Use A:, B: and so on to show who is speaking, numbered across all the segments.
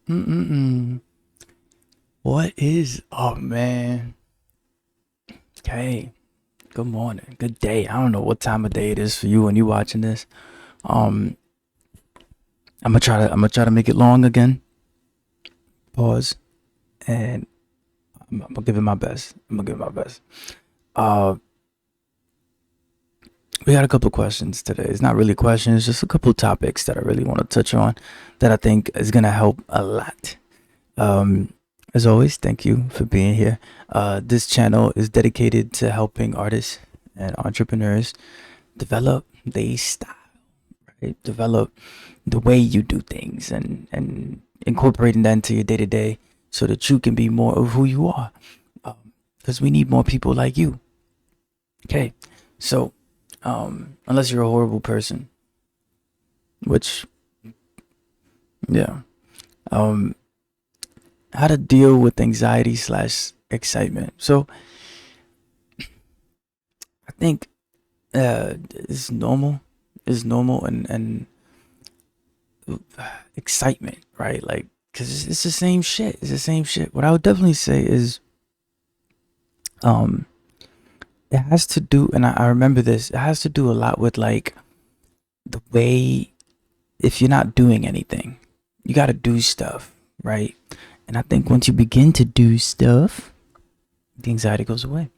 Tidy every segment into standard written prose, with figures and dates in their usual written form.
A: Mm-mm-mm. What is up, man? Hey, good morning, good day. I don't know what time of day it is for you when you watching this. Um, I'm gonna try to make it long again. Pause, and I'm gonna give it my best. I'm gonna give it my best. Uh, we got a couple of questions today. It's not really questions, just a couple of topics that I really want to touch on that I think is gonna help a lot. Um, as always, thank you for being here. This channel is dedicated to helping artists and entrepreneurs develop their style, right? Develop the way you do things and incorporating that into your day to day so that you can be more of who you are. Because we need more people like you. Okay, so unless you're a horrible person, which yeah, um, how to deal with anxiety slash excitement. So I think it's normal. It's normal and excitement, right? Like, cause it's the same shit. It's the same shit. What I would definitely say is, um, it has to do, and I remember this. It has to do a lot with like the way if you're not doing anything, you got to do stuff, right? And I think once you begin to do stuff, the anxiety goes away.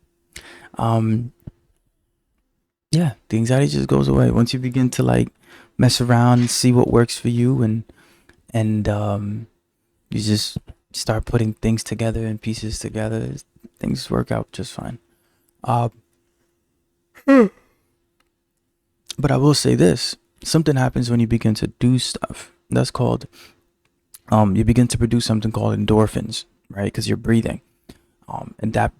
A: Um, yeah, the anxiety just goes away once you begin to like mess around and see what works for you and you just start putting things together and pieces together. Things work out just fine. Uh, but I will say this: something happens when you begin to do stuff. That's called you begin to produce something called endorphins, right? Because you're breathing, and that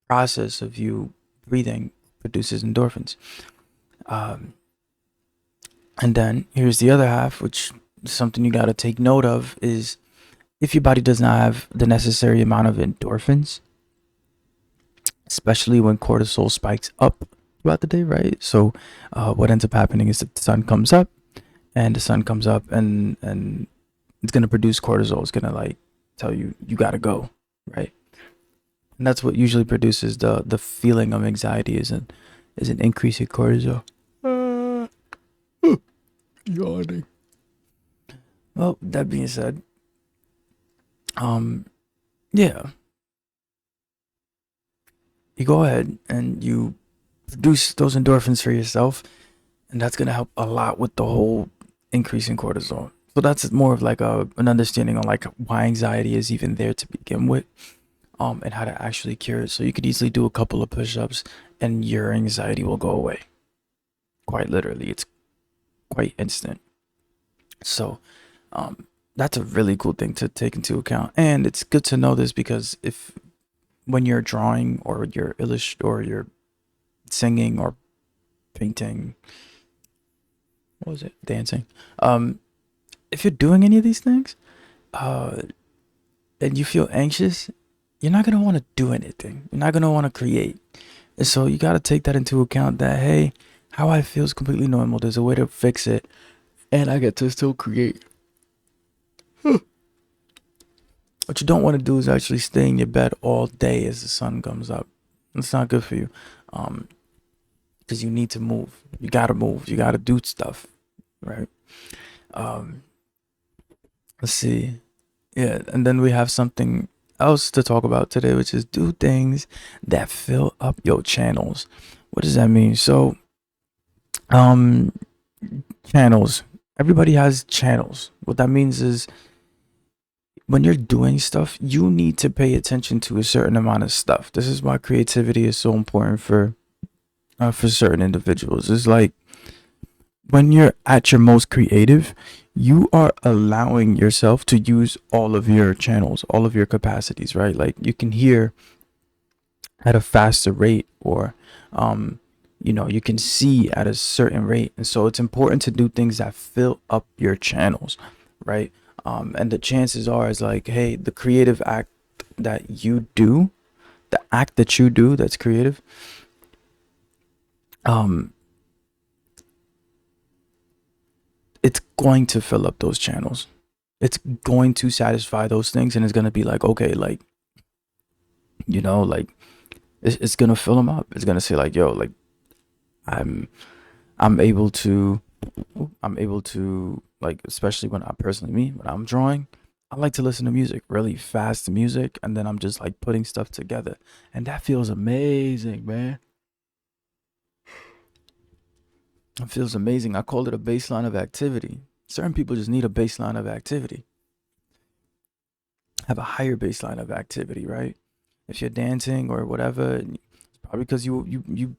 A: process of you breathing produces endorphins. Um, and then here's the other half, which is something you got to take note of is if your body does not have the necessary amount of endorphins, especially when cortisol spikes up throughout the day, right? So, what ends up happening is that the sun comes up, and the sun comes up, and it's gonna produce cortisol. It's gonna like tell you you gotta go, right? And that's what usually produces the feeling of anxiety is an increase in cortisol. Uh, Yawning. Well, that being said, um, yeah, you go ahead and you produce those endorphins for yourself, and that's gonna help a lot with the whole increase in cortisol. So that's more of like an understanding on like why anxiety is even there to begin with, and how to actually cure it. So you could easily do a couple of push-ups, and your anxiety will go away. Quite literally, it's quite instant. So, that's a really cool thing to take into account, and it's good to know this because if when you're drawing or you're or you're singing or painting, what was it, dancing, um, if you're doing any of these things, uh, and you feel anxious, you're not gonna want to do anything. You're not gonna want to create. And so you got to take that into account that, hey, how I feel is completely normal. There's a way to fix it, and I get to still create. What you don't want to do is actually stay in your bed all day as the sun comes up. It's not good for you. Um, because you need to move. You gotta move. You gotta do stuff, right? Um, let's see. Yeah, and then we have something else to talk about today, which is do things that fill up your channels. What does that mean? So, um, channels. Everybody has channels. What that means is when you're doing stuff, you need to pay attention to a certain amount of stuff. This is why creativity is so important for certain individuals. It's like when you're at your most creative, you are allowing yourself to use all of your channels, all of your capacities, right? Like you can hear at a faster rate or you can see at a certain rate. And so it's important to do things that fill up your channels, right? And the chances are is like, hey, the creative act that you do, the act that you do that's creative, um, it's going to fill up those channels. it's going to satisfy those things, and it's gonna be like, okay, like, like it's gonna fill them up. It's gonna say like, yo, like, I'm I'm able to I'm able to, like, especially when I personally, me, when I'm drawing, I like to listen to music, really fast music, and then I'm just like putting stuff together. And that feels amazing, man. It feels amazing. I call it a baseline of activity. Certain people just need a baseline of activity. Have a higher baseline of activity, right? If you're dancing or whatever, it's probably because you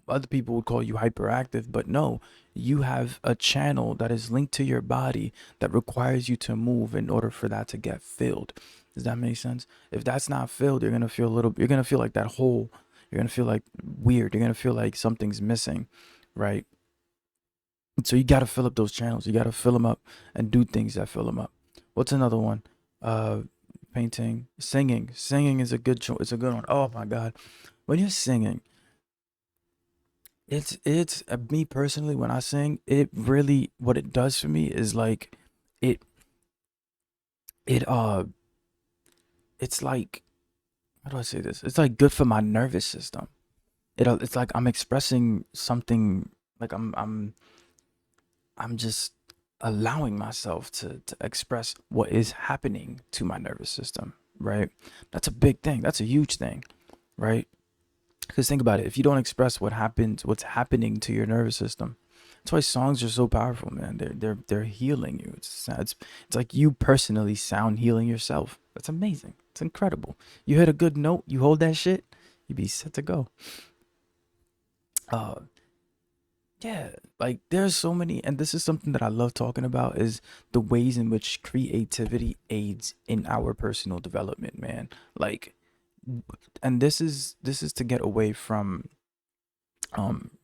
A: other people would call you hyperactive, but no, you have a channel that is linked to your body that requires you to move in order for that to get filled. Does that make sense? If that's not filled, you're gonna feel like that hole. You're gonna feel like weird. You're gonna feel like something's missing, right? So you gotta fill up those channels. You gotta fill them up and do things that fill them up. What's another one? Uh, Painting, singing. Singing is a good choice. It's a good one. Oh my God, when you're singing, it's me personally, when I sing, it really, what it does for me is like, it it it's like, how do I say this? It's like good for my nervous system. It's like I'm expressing something, like I'm just allowing myself to express what is happening to my nervous system, right? That's a big thing. That's a huge thing, right? Because think about it. If you don't express what's happening to your nervous system, that's why songs are so powerful, man. They're healing you. It's like you personally sound healing yourself. That's amazing. It's incredible. You hit a good note, you hold that shit, you be set to go. Uh, yeah, like there's so many, and this is something that I love talking about, is the ways in which creativity aids in our personal development, man. Like, and this is to get away from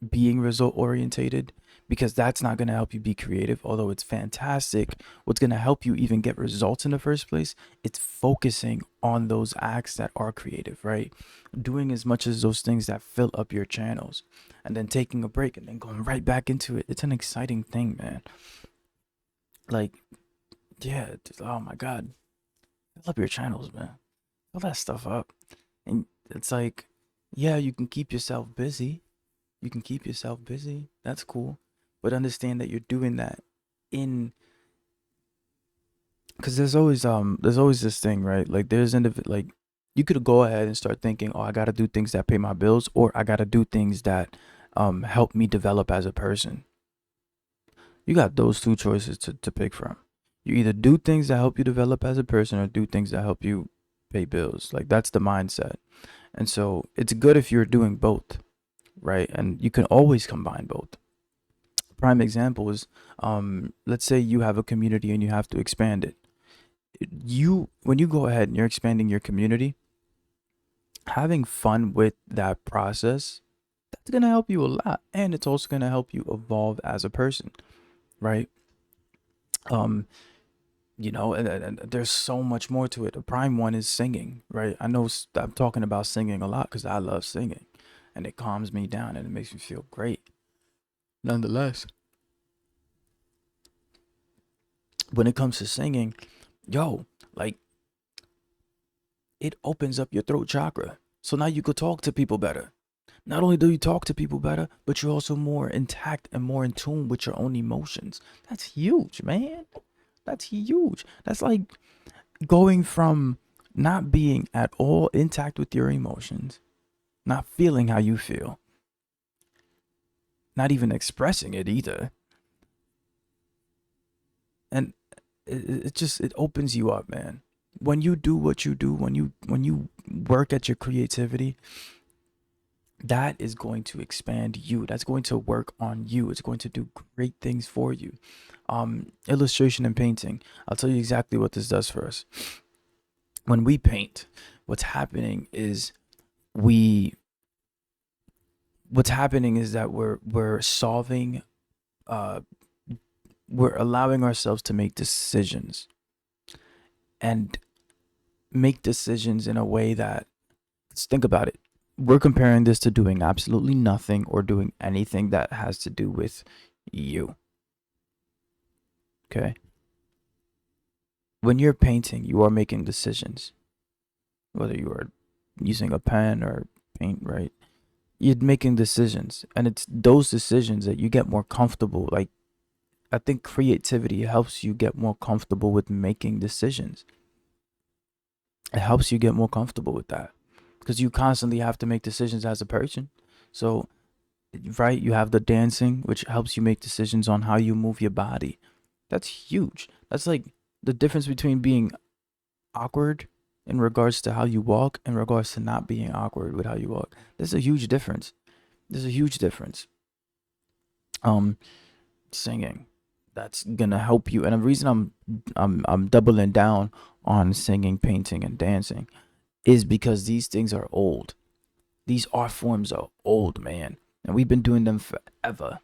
A: being result orientated, because that's not going to help you be creative. Although it's fantastic, what's going to help you even get results in the first place, it's focusing on those acts that are creative, right? Doing as much as those things that fill up your channels, and then taking a break and then going right back into it. It's an exciting thing, man. Like, yeah, oh my God, fill up your channels, man. Fill that stuff up. And it's like, yeah, you can keep yourself busy. You can keep yourself busy. That's cool. But understand that you're doing that in, because there's always this thing, right? Like, like, you could go ahead and start thinking, oh, I gotta do things that pay my bills, or I gotta do things that help me develop as a person. You got those two choices to pick from. You either do things that help you develop as a person, or do things that help you pay bills. Like, that's the mindset. And so it's good if you're doing both, right? And you can always combine both. Prime example is, let's say you have a community and you have to expand it. When you go ahead and you're expanding your community, having fun with that process, that's going to help you a lot, and it's also going to help you evolve as a person, right? um and there's so much more to it. A prime one is singing, right? I know, I'm talking about singing a lot because I love singing, and it calms me down and it makes me feel great. Nonetheless, when it comes to singing, yo, like, it opens up your throat chakra. So now you could talk to people better. Not only do you talk to people better, but you're also more intact and more in tune with your own emotions. That's huge, man. That's huge. That's like going from not being at all intact with your emotions, not feeling how you feel, not even expressing it either. And it opens you up, man. When you do what you do, when you work at your creativity, that is going to expand you. That's going to work on you. It's going to do great things for you. Illustration and painting. I'll tell you exactly what this does for us. When we paint, what's happening is we what's happening is that we're solving, uh we're allowing ourselves to make decisions, and make decisions in a way that, let's think about it. We're comparing this to doing absolutely nothing or doing anything that has to do with you. Okay. When you're painting, you are making decisions, whether you are using a pen or paint, right? You're making decisions, and it's those decisions that you get more comfortable. Like, I think creativity helps you get more comfortable with making decisions. It helps you get more comfortable with that because you constantly have to make decisions as a person. So, right, you have the dancing, which helps you make decisions on how you move your body. That's huge. That's like the difference between being awkward in regards to how you walk in regards to not being awkward with how you walk. There's a huge difference. There's a huge difference. Um, Singing, that's gonna help you. And the reason I'm doubling down on singing, painting, and dancing is because these things are old. These art forms are old, man, and we've been doing them forever.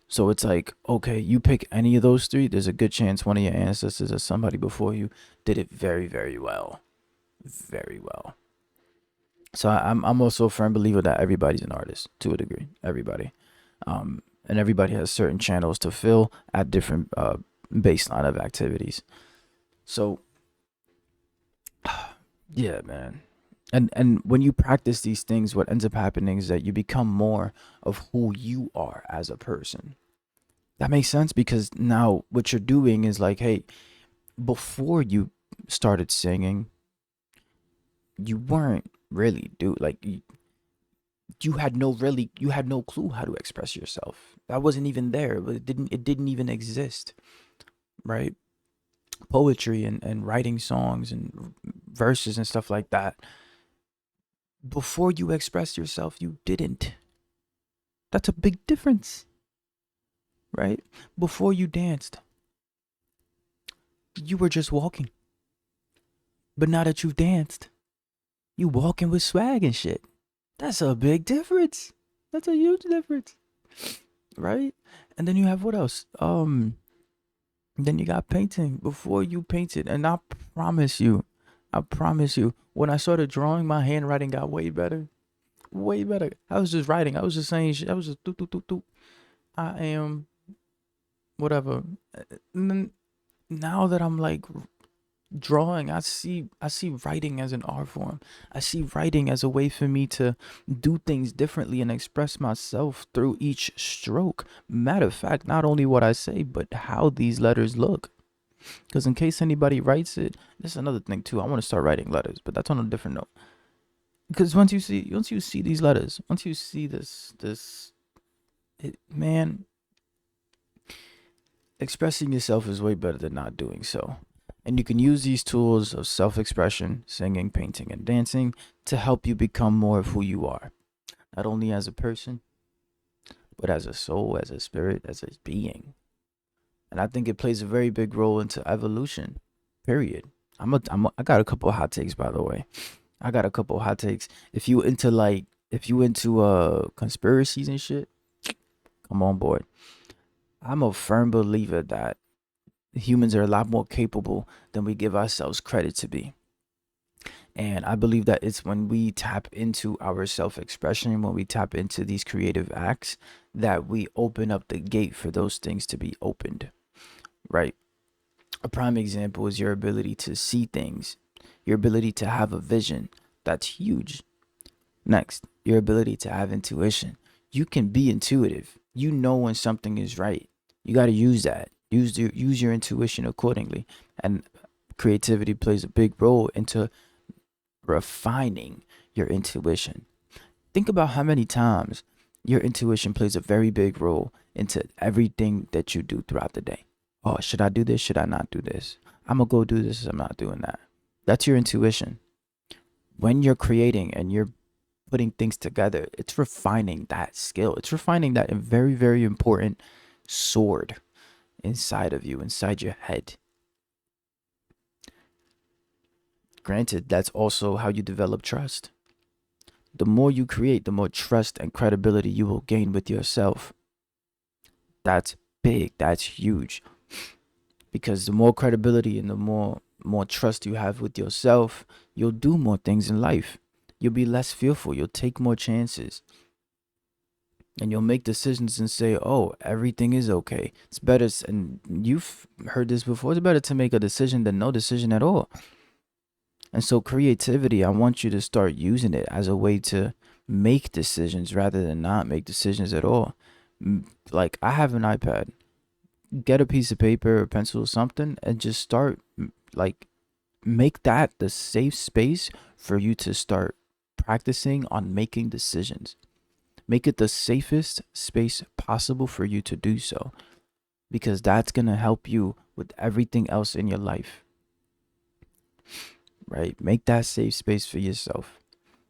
A: So it's like, okay, you pick any of those three, there's a good chance one of your ancestors or somebody before you did it very, very well. Very well. So I'm also a firm believer that everybody's an artist to a degree. Everybody. And everybody has certain channels to fill at different baseline of activities. So yeah, man. And when you practice these things, what ends up happening is that you become more of who you are as a person. That makes sense because now what you're doing is like, hey, before you started singing, you weren't really do like you had no clue how to express yourself. That wasn't even there. But it didn't even exist, right? Poetry and writing songs and verses and stuff like that. Before you expressed yourself, you didn't. That's a big difference, right? Before you danced, you were just walking. But now that you've danced, you walking with swag and shit. That's a big difference. That's a huge difference, right? And then you have what else? Then you got painting. Before you painted, and I promise you, when I started drawing, my handwriting got way better, way better. I was just writing. I was just saying shit. I was just do do do do. I am whatever. And then now that I'm like drawing, I see writing as an art form. I see writing as a way for me to do things differently and express myself through each stroke. Matter of fact, not only what I say, but how these letters look. Because in case anybody writes it, this is another thing too. I want to start writing letters, but that's on a different note. Because once you see these letters, once you see man, expressing yourself is way better than not doing so. And you can use these tools of self-expression, singing, painting, and dancing to help you become more of who you are, not only as a person, but as a soul, as a spirit, as a being. And I think it plays a very big role into evolution. Period. I got a couple of hot takes, by the way. I got a couple of hot takes. If you into conspiracies and shit, come on board. I'm a firm believer that humans are a lot more capable than we give ourselves credit to be. And I believe that it's when we tap into our self expression, when we tap into these creative acts, that we open up the gate for those things to be opened, right? A prime example is your ability to see things, your ability to have a vision. That's huge. Next, your ability to have intuition. You can be intuitive. You know when something is right. You got to use that. Use your intuition accordingly. And creativity plays a big role into refining your intuition. Think about how many times your intuition plays a very big role into everything that you do throughout the day. Oh, should I do this? Should I not do this? I'm going to go do this. I'm not doing that. That's your intuition. When you're creating and you're putting things together, it's refining that skill. It's refining that very, very important sword inside of you, inside your head. Granted, that's also how you develop trust. The more you create, the more trust and credibility you will gain with yourself. That's big. That's huge. Because the more credibility and the more trust you have with yourself, you'll do more things in life. You'll be less fearful. You'll take more chances. And you'll make decisions and say, oh, everything is okay. It's better, and you've heard this before, it's better to make a decision than no decision at all. And so, creativity, I want you to start using it as a way to make decisions rather than not make decisions at all. Like, I have an iPad. Get a piece of paper or pencil or something and just start, like, make that the safe space for you to start practicing on making decisions. Make it the safest space possible for you to do so, because that's going to help you with everything else in your life, right? Make that safe space for yourself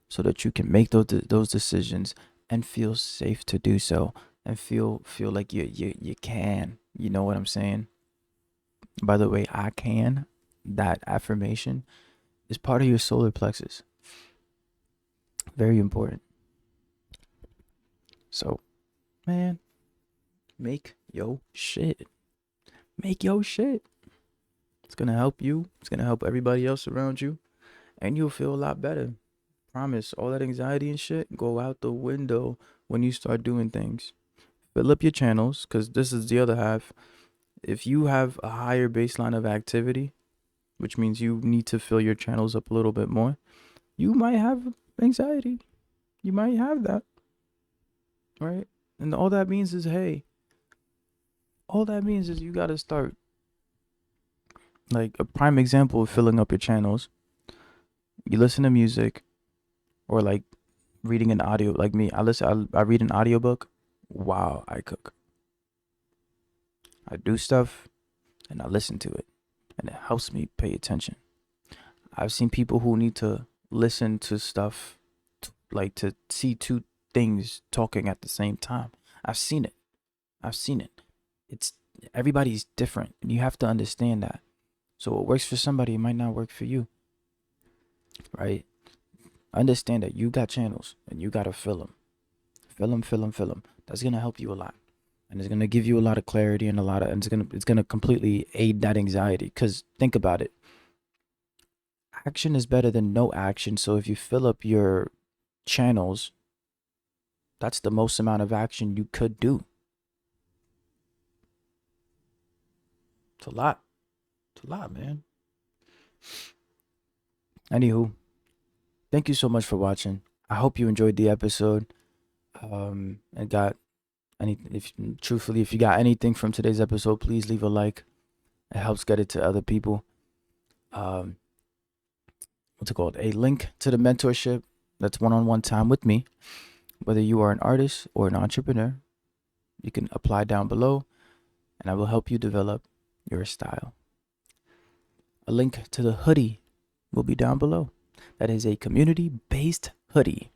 A: so that you can make those decisions and feel safe to do so, and feel like you can. You know what I'm saying? By the way, I can, that affirmation is part of your solar plexus. Very important. So, man, make yo shit. Make yo shit. It's gonna help you. It's gonna help everybody else around you, and you'll feel a lot better. Promise. All that anxiety and shit go out the window when you start doing things. Fill up your channels, because this is the other half. If you have a higher baseline of activity, which means you need to fill your channels up a little bit more, you might have anxiety. You might have that, right? And all that means is, hey, all that means is you got to start. Like, a prime example of filling up your channels, you listen to music, or like reading an audio. Like me, I read an audiobook while I cook. I do stuff and I listen to it, and it helps me pay attention. I've seen people who need to listen to stuff, like to see two things talking at the same time. I've seen it. I've seen it. It's Everybody's different, and you have to understand that. So what works for somebody might not work for you, right? Understand that you got channels and you gotta fill them. Fill them, fill them, fill them. That's gonna help you a lot, and it's gonna give you a lot of clarity and it's gonna completely aid that anxiety. Cause think about it, action is better than no action. So if you fill up your channels, that's the most amount of action you could do. It's a lot. It's a lot, man. Anywho, thank you so much for watching. I hope you enjoyed the episode. And got any, if truthfully, if you got anything from today's episode, please leave a like. It helps get it to other people. What's it called? A link to the mentorship. That's one-on-one time with me. Whether you are an artist or an entrepreneur, you can apply down below, and I will help you develop your style. A link to the hoodie will be down below. That is a community-based hoodie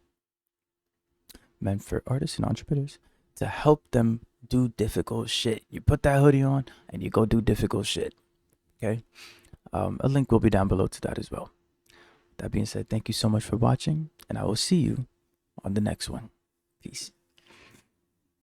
A: meant for artists and entrepreneurs to help them do difficult shit. You put that hoodie on and you go do difficult shit. Okay? A link will be down below to that as well. That being said, thank you so much for watching, and I will see you on the next one. Peace.